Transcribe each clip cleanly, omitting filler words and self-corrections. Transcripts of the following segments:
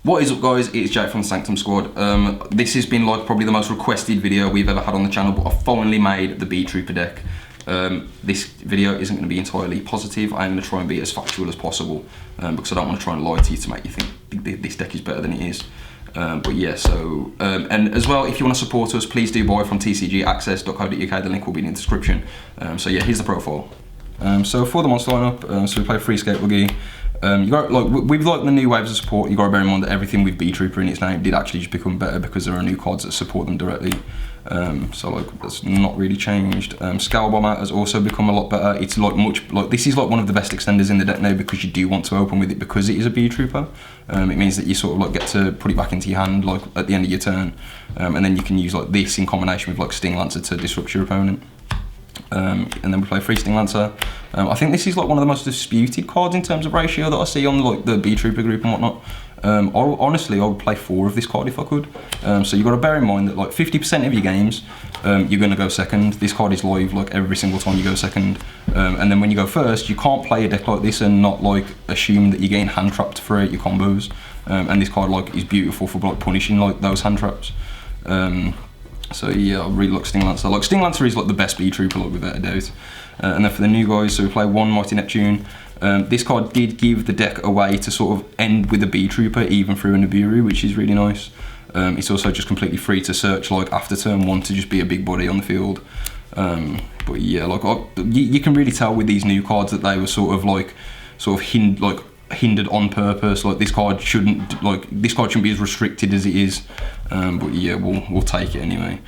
What is up, guys? It's Jake from the Sanctum Squad. This has been like probably the most requested video we've ever had on the channel, but I finally made the Beetrooper deck. This video isn't going to be entirely positive. I'm going to try and be as factual as possible because I don't want to try and lie to you to make you think this deck is better than it is. But yeah, so, and as well, if you want to support us, please do buy from tcgaccess.co.uk, the link will be in the description. So yeah, here's the profile. So for the monster lineup, so we play free skate buggy. You got like with like the new waves of support, you got to bear in mind that everything with Beetrooper in its name did actually just become better because there are new cards that support them directly. So like that's not really changed. Scale Bomber has also become a lot better. It's like this is like one of the best extenders in the deck now because you do want to open with it because it is a Beetrooper. It means that you sort of like get to put it back into your hand like at the end of your turn, and then you can use like this in combination with like Sting Lancer to disrupt your opponent. And then we play Free Sting Lancer. I think this is like one of the most disputed cards in terms of ratio that I see on like the Beetrooper group and whatnot. Honestly, I would play 4 of this card if I could. So you've got to bear in mind that like 50% of your games, you're going to go second. This card is live like every single time you go second. And then when you go first, you can't play a deck like this and not like assume that you're getting hand trapped throughout your combos. And this card like is beautiful for like punishing like those hand traps. So yeah, I really like Sting Lancer. Like Sting Lancer is like the best Beetrooper, like without a doubt. And then for the new guys, so we play 1 Mighty Neptune. This card did give the deck a way to sort of end with a Beetrooper even through a Nibiru, which is really nice. It's also just completely free to search like after turn 1 to just be a big body on the field. But yeah, like you can really tell with these new cards that they were sort of hindered on purpose. Like this card shouldn't be as restricted as it is. But yeah, we'll take it anyway.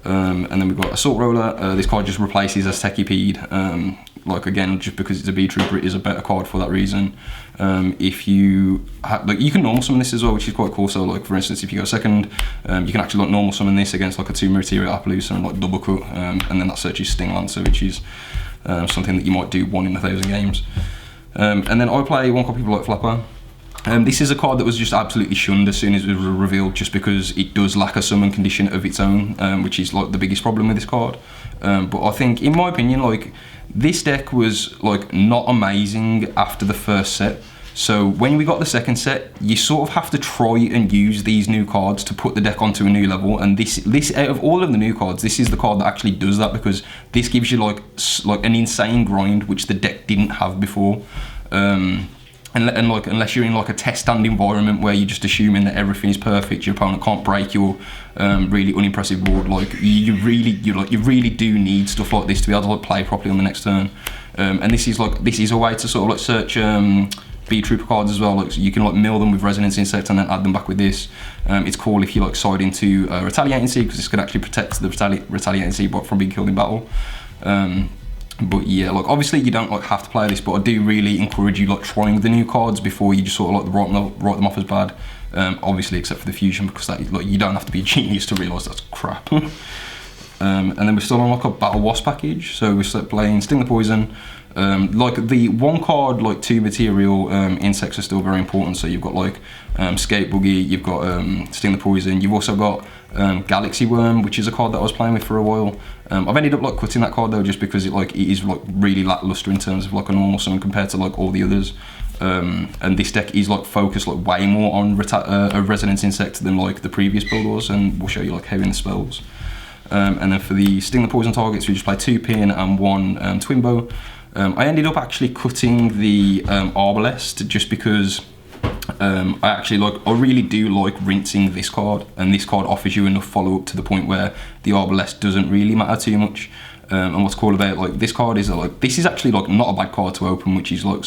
And then we've got Assault Roller. This card just replaces Aztekipede. Like again, just because it's a Beetrooper, it is a better card for that reason. If you you can normal summon this as well, which is quite cool. So like for instance, if you go second, you can actually like normal summon this against like a 2 Materia Appaloosa and like double cut, and then that searches Sting Lancer, which is something that you might do 1 in 1,000 games. And then I play 1 copy of Light Flapper. This is a card that was just absolutely shunned as soon as it was revealed, just because it does lack a summon condition of its own, which is like the biggest problem with this card. But I think, in my opinion, like this deck was like not amazing after the first set. So when we got the second set, you sort of have to try and use these new cards to put the deck onto a new level. And this out of all of the new cards, this is the card that actually does that, because this gives you like an insane grind, which the deck didn't have before. And like unless you're in like a test stand environment where you're just assuming that everything is perfect, your opponent can't break your really unimpressive board. Like you really do need stuff like this to be able to like play properly on the next turn. And this is a way to sort of like search Beetrooper cards as well. Like so you can like mill them with Resonance Insect and then add them back with this. It's cool if you like side into Retaliating Seed, because this could actually protect the Retaliating Seed bot from being killed in battle. But yeah, like obviously you don't like have to play this, but I do really encourage you like trying the new cards before you just sort of like write them off as bad. Obviously except for the fusion, because that like you don't have to be a genius to realise that's crap. And then we're still on like a Battle Wasp package, so we're still playing Sting the Poison. Like the 1 card, like 2 material insects are still very important. So you've got like Skate Buggy, you've got Sting the Poison, you've also got Galaxy Worm, which is a card that I was playing with for a while. I've ended up like cutting that card though, just because it is like really lackluster in terms of like a normal summon compared to like all the others. And this deck is like focused like way more on a Resonance Insect than like the previous build was, and we'll show you like how in the spells. And then for the Sting the Poison targets, we just play 2 Pin and 1 Twinbow. I ended up actually cutting the Arbalest just because I really do like rinsing this card, and this card offers you enough follow up to the point where the Arbalest doesn't really matter too much. And what's cool about like this card is that like this is actually like not a bad card to open, which is like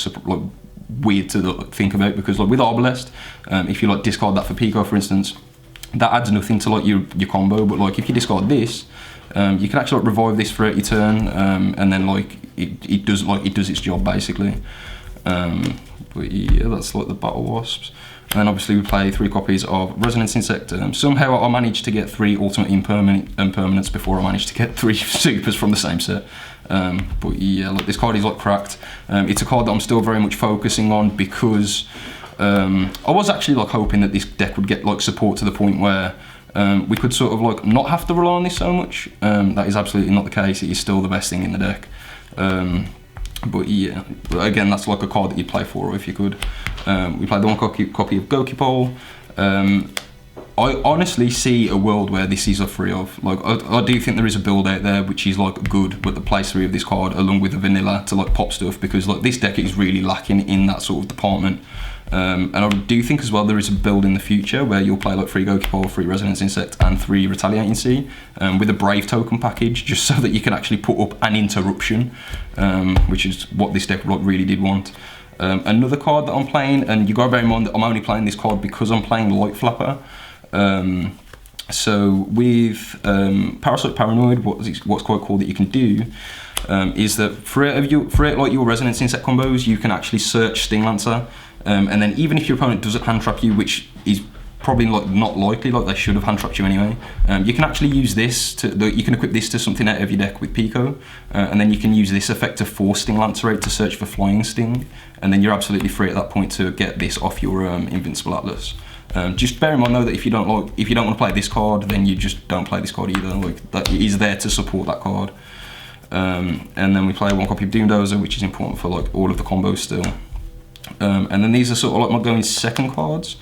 weird to think about, because like with Arbalest, if you like discard that for Pico for instance, that adds nothing to like your combo. But like if you discard this, you can actually like revive this throughout your turn, and then like it does its job basically. But yeah, that's like the Battle Wasps. And then obviously we play 3 copies of Resonance Insect. Somehow I managed to get 3 Ultimate Impermanents before I managed to get 3 Supers from the same set. But yeah, like this card is like cracked. It's a card that I'm still very much focusing on, because I was actually like hoping that this deck would get like support to the point where we could sort of like not have to rely on this so much. That is absolutely not the case. It is still the best thing in the deck. But yeah, again, that's like a card that you'd play 4 if you could. We played the 1 copy of Gokipole. I honestly see a world where this is a free of. Like, I do think there is a build out there which is like good, but the place 3 of this card along with the vanilla to like pop stuff, because like this deck is really lacking in that sort of department. And I do think as well there is a build in the future where you'll play like 3 Gokipole, 3 Resonance Insect and 3 Retaliating Sea with a Brave token package, just so that you can actually put up an interruption, which is what this deck like really did want. Another card that I'm playing, and you gotta bear in mind that I'm only playing this card because I'm playing Light Flapper. So with Parasite Paranoid, what's quite cool that you can do is that for like your Resonance Insect combos, you can actually search Sting Lancer, and then even if your opponent doesn't hand trap you, which is probably like not likely, like they should have hand trapped you anyway, you can actually use this you can equip this to something out of your deck with Pico, and then you can use this effect to force Sting Lancer out to search for Flying Sting, and then you're absolutely free at that point to get this off your Invincible Atlas. Just bear in mind though that if you don't want to play this card, then you just don't play this card either. Like, that is there to support that card. And then we play 1 copy of Doomdozer, which is important for like all of the combos still. And then these are sort of like my going second cards.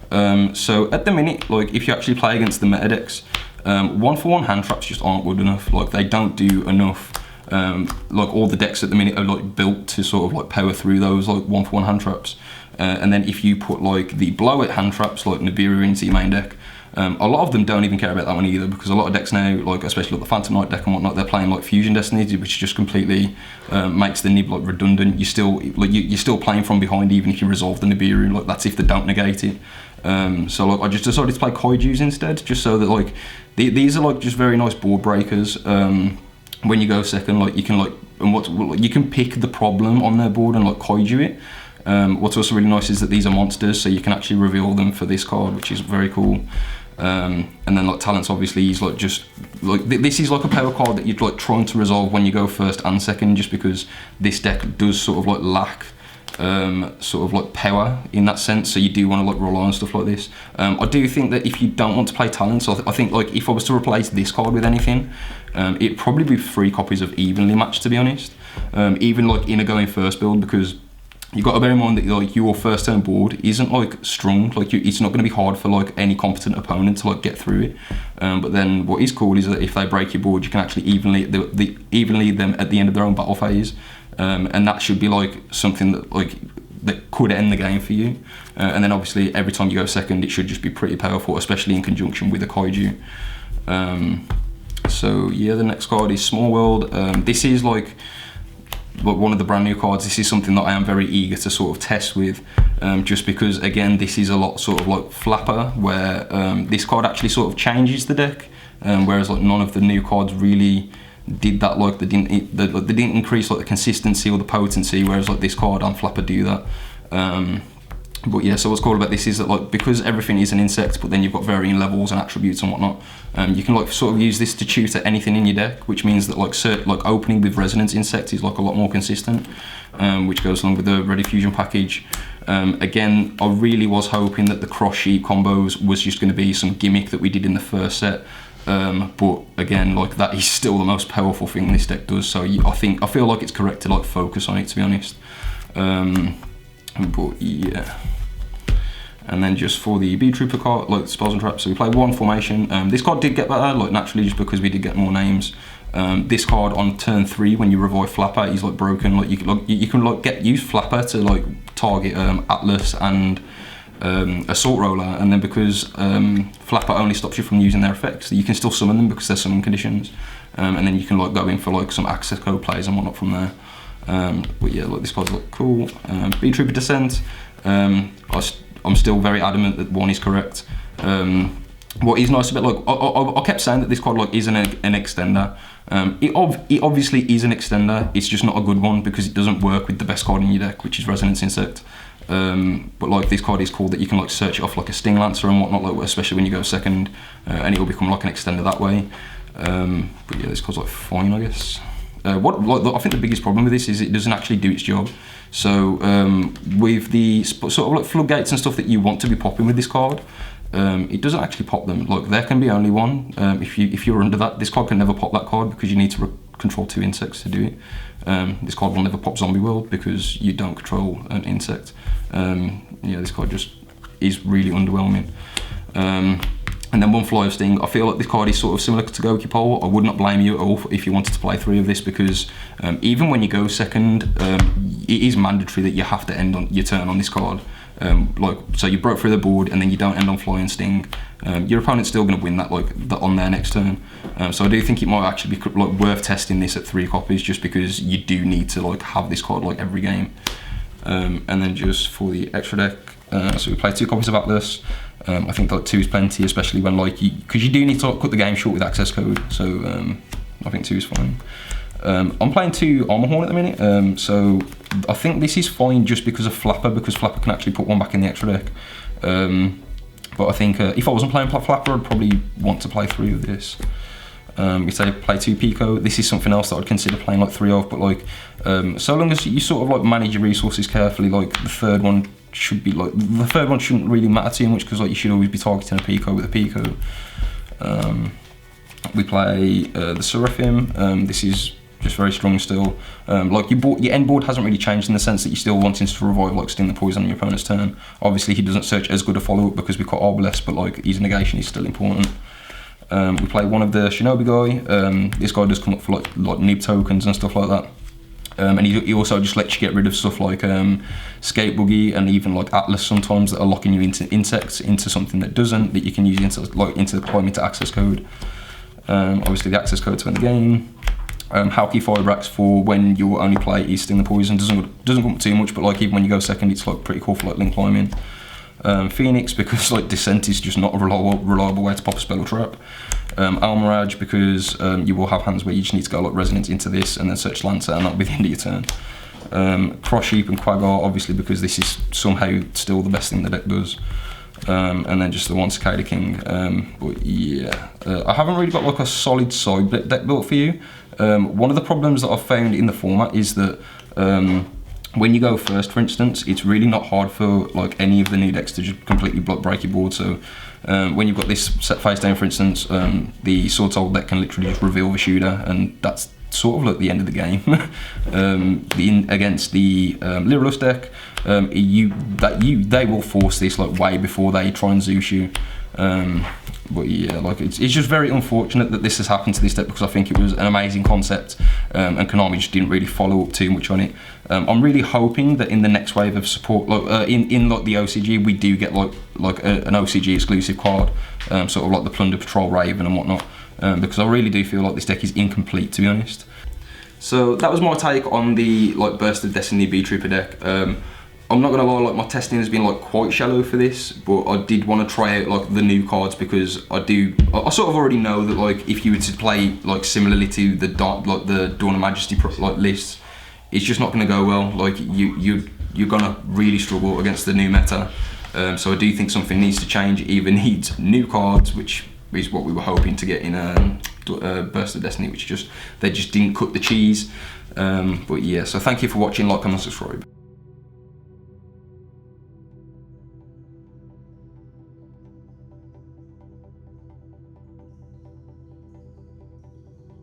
So at the minute, like if you actually play against the meta decks, 1-for-1 hand traps just aren't good enough. Like they don't do enough. Like all the decks at the minute are like built to sort of like power through those like 1-for-1 hand traps. And then if you put like the blowout hand traps like Nibiru into your main deck, a lot of them don't even care about that one either, because a lot of decks now, like especially like the Phantom Knight deck and whatnot, they're playing like Fusion Destinies, which just completely makes the Nib like redundant. You're still playing from behind even if you resolve the Nibiru. Like that's if they don't negate it. So like I just decided to play Kaijus instead, just so that like these are like just very nice board breakers. When you go second, like you can like you can pick the problem on their board and like Kaiju it. What's also really nice is that these are monsters, so you can actually reveal them for this card, which is very cool. And then like talents, obviously, is like just like this is like a power card that you'd like trying to resolve when you go first and second, just because this deck does sort of like lack sort of like power in that sense, so you do want to like rely on stuff like this. I do think that if you don't want to play talents, I think like if I was to replace this card with anything, it'd probably be 3 copies of Evenly Matched, to be honest. Even like in a going first build, because you've got to bear in mind that like your first turn board isn't like strong, like it's not going to be hard for like any competent opponent to like get through it. But then what is cool is that if they break your board, you can actually evenly them at the end of their own battle phase, and that should be like something that could end the game for you. And then obviously every time you go second, it should just be pretty powerful, especially in conjunction with a Kaiju. So yeah, the next card is Small World. This is like one of the brand new cards. This is something that I am very eager to sort of test with, just because again this is a lot sort of like Flapper, where this card actually sort of changes the deck, whereas like none of the new cards really did that. Like they didn't increase like the consistency or the potency, whereas like this card and Flapper do that. But yeah, so what's cool about this is that like because everything is an insect, but then you've got varying levels and attributes and whatnot, you can like sort of use this to tutor anything in your deck, which means that like opening with Resonance Insect is like a lot more consistent, which goes along with the Ready Fusion package. Again, I really was hoping that the cross sheep combos was just going to be some gimmick that we did in the first set, but again, like that is still the most powerful thing this deck does. So I feel like it's correct to like focus on it, to be honest. But yeah. And then just for the Beetrooper card, like spells and traps, so we play 1 formation. This card did get better, like naturally, just because we did get more names. This card on turn 3, when you revive Flapper, is like broken. Like you can use Flapper to like target Atlas and Assault Roller, and then because Flapper only stops you from using their effects, you can still summon them because they're summon conditions, and then you can like go in for like some access code plays and whatnot from there. But yeah, like this card's look cool. Beetrooper Descent. I'm still very adamant that 1 is correct. What is nice about, like, I kept saying that this card like is an extender. It obviously is an extender. It's just not a good one because it doesn't work with the best card in your deck, which is Resonance Insect. But like this card is cool that you can like search it off like a Sting Lancer and whatnot, like especially when you go second, and it will become like an extender that way. But yeah, this card's like fine, I guess. I think the biggest problem with this is it doesn't actually do its job. So with the sort of like floodgates and stuff that you want to be popping with this card, it doesn't actually pop them. Like there can be only one. If you're under that, this card can never pop that card because you need to control 2 insects to do it. This card will never pop Zombie World because you don't control an insect. Yeah, this card just is really underwhelming. And then 1 Fly of Sting. I feel like this card is sort of similar to Goki Pole. I would not blame you at all if you wanted to play 3 of this, because even when you go second, it is mandatory that you have to end on your turn on this card. So you broke through the board and then you don't end on Fly and Sting. Your opponent's still going to win that on their next turn. So I do think it might actually be worth testing this at 3 copies, just because you do need to have this card every game. And then just for the extra deck, so we play 2 copies of Atlas. I think 2 is plenty, especially when because you do need to cut the game short with access code. So I think 2 is fine. I'm playing 2 Armor Horn at the minute, so I think this is fine just because of Flapper, because Flapper can actually put 1 back in the extra deck. But I think if I wasn't playing Flapper, I'd probably want to play 3 of this. We say play 2 Pico. This is something else that I'd consider playing 3 of, but so long as you sort of manage your resources carefully, the third one should be the third one shouldn't really matter too much, because you should always be targeting a Pico with a Pico. We play the Seraphim. This is just very strong still. Your end board hasn't really changed in the sense that you're still wanting to revive Sting the Poison on your opponent's turn. Obviously he doesn't search as good a follow-up because we've got Arbalest, but his negation is still important. We play 1 of the Shinobi guy. This guy does come up for Nib tokens and stuff like that. And he also just lets you get rid of stuff like Skate Boogie and even Atlas sometimes, that are locking you into insects, into something that doesn't, that you can use into the climate access code. Obviously the access code to win the game. Hauki Firebrax for when your only play is Sting the Poison. Doesn't come up too much, but even when you go second, it's pretty cool for link climbing. Phoenix, because Descent is just not a reliable way to pop a spell or trap. Almirage, because you will have hands where you just need to go Resonance into this and then search Lancer, and that'll be the end of your turn. Cross Sheep and Quaggar, obviously, because this is somehow still the best thing the deck does. And then just the 1 Cicada King. But yeah, I haven't really got a solid side deck built for you. One of the problems that I've found in the format is that when you go first, for instance, it's really not hard for any of the new decks to just completely break your board. So when you've got this set face down, for instance, the Sword Soul deck can literally just reveal the shooter, and that's sort of the end of the game. Against the Lyrillus deck, they will force this way before they try and Zeus you. But yeah, it's just very unfortunate that this has happened to this deck, because I think it was an amazing concept, and Konami just didn't really follow up too much on it. I'm really hoping that in the next wave of support, in the OCG, we do get an OCG exclusive card, sort of the Plunder Patrol Raven and whatnot, because I really do feel this deck is incomplete, to be honest. So that was my take on the Burst of Destiny Beetrooper deck. I'm not gonna lie, my testing has been quite shallow for this, but I did want to try out the new cards, because I sort of already know that if you were to play similarly to the Dawn of Majesty lists, it's just not gonna go well. You're gonna really struggle against the new meta. So I do think something needs to change. It either needs new cards, which is what we were hoping to get in Burst of Destiny, which they just didn't cut the cheese. But yeah, so thank you for watching. Comment, subscribe.